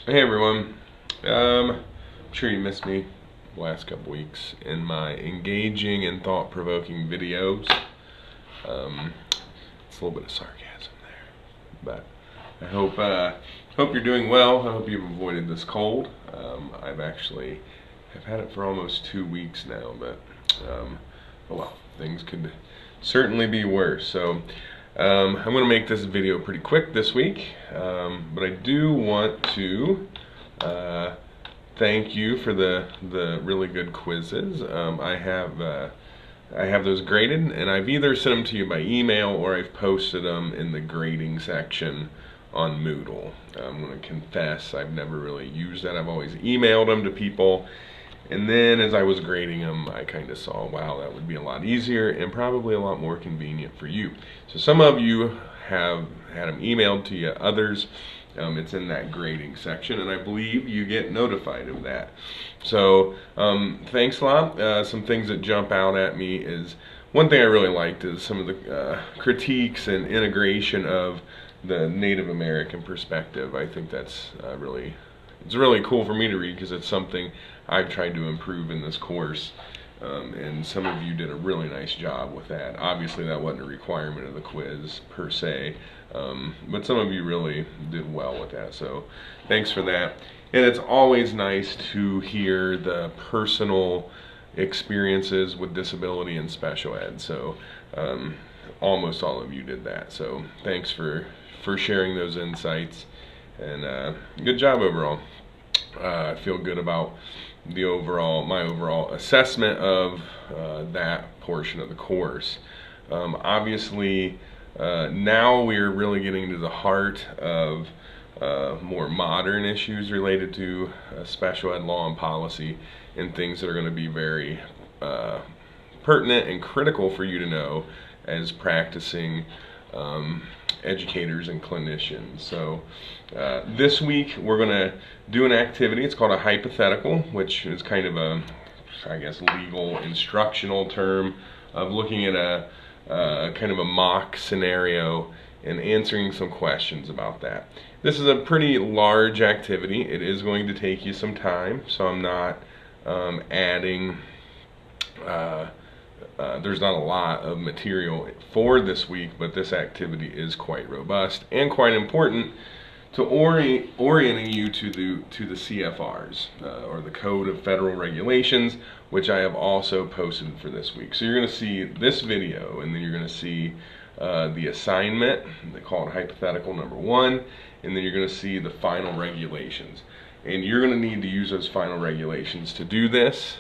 Hey everyone. I'm sure you missed me the last couple weeks in my engaging and thought-provoking videos. Um, it's a little bit of sarcasm there, but I hope you're doing well. I hope you've avoided this cold. I've had it for almost 2 weeks now, but oh well, things could certainly be worse. So I'm going to make this video pretty quick this week, but I do want to thank you for the really good quizzes. I have those graded, and I've either sent them to you by email or I've posted them in the grading section on Moodle. I'm going to confess I've never really used that. I've always emailed them to people, and then as I was grading them, I kind of saw, wow, that would be a lot easier and probably a lot more convenient for you. So some of you have had them emailed to you, others it's in that grading section, and I believe you get notified of that. So thanks a lot. Some things that jump out at me is, one thing I really liked is some of the critiques and integration of the Native American perspective. I think that's it's really cool for me to read because it's something I've tried to improve in this course. And some of you did a really nice job with that. Obviously that wasn't a requirement of the quiz per se, but some of you really did well with that, so thanks for that. And it's always nice to hear the personal experiences with disability and special ed, so almost all of you did that, so thanks for sharing those insights, and good job overall. I feel good about my overall assessment of that portion of the course. Obviously, now we're really getting to the heart of more modern issues related to special ed law and policy, and things that are going to be very pertinent and critical for you to know as practicing educators and clinicians. So this week we're going to do an activity. It's called a hypothetical, which is kind of a, I guess, legal instructional term of looking at a kind of a mock scenario and answering some questions about that. This is a pretty large activity. It is going to take you some time, so I'm not adding there's not a lot of material for this week, but this activity is quite robust and quite important to orienting you to the CFRs, or the Code of Federal Regulations, which I have also posted for this week. So you're going to see this video, and then you're going to see the assignment. They call it hypothetical number 1, and then you're going to see the final regulations. And you're going to need to use those final regulations to do this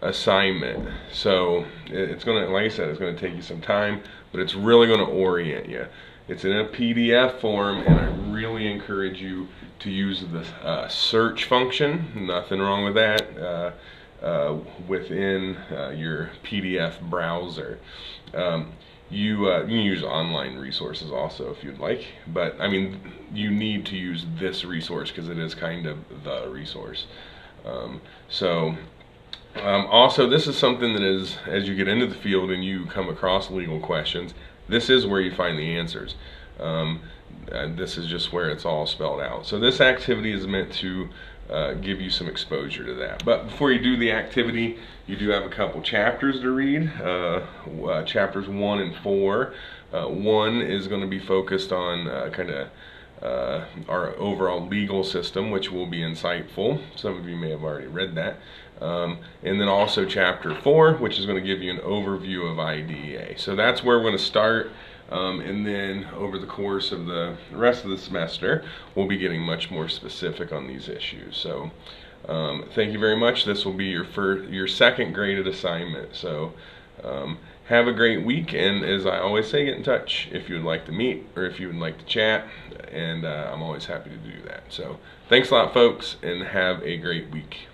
assignment. So it's going to, like I said, it's going to take you some time, but it's really going to orient you. It's in a PDF form, and I really encourage you to use the search function. Nothing wrong with that within your PDF browser. You can use online resources also if you'd like, but I mean, you need to use this resource because it is kind of the resource. Also, this is something that is, as you get into the field and you come across legal questions, this is where you find the answers. This is just where it's all spelled out. So this activity is meant to give you some exposure to that. But before you do the activity, you do have a couple chapters to read, chapters 1 and 4. 1 is going to be focused on our overall legal system, which will be insightful. Some of you may have already read that. And then also chapter 4, which is going to give you an overview of IDEA. So that's where we're going to start. And then over the course of the rest of the semester, we'll be getting much more specific on these issues. So thank you very much. This will be your second graded assignment. So have a great week, and as I always say, get in touch if you would like to meet or if you would like to chat, and I'm always happy to do that. So thanks a lot, folks, and have a great week.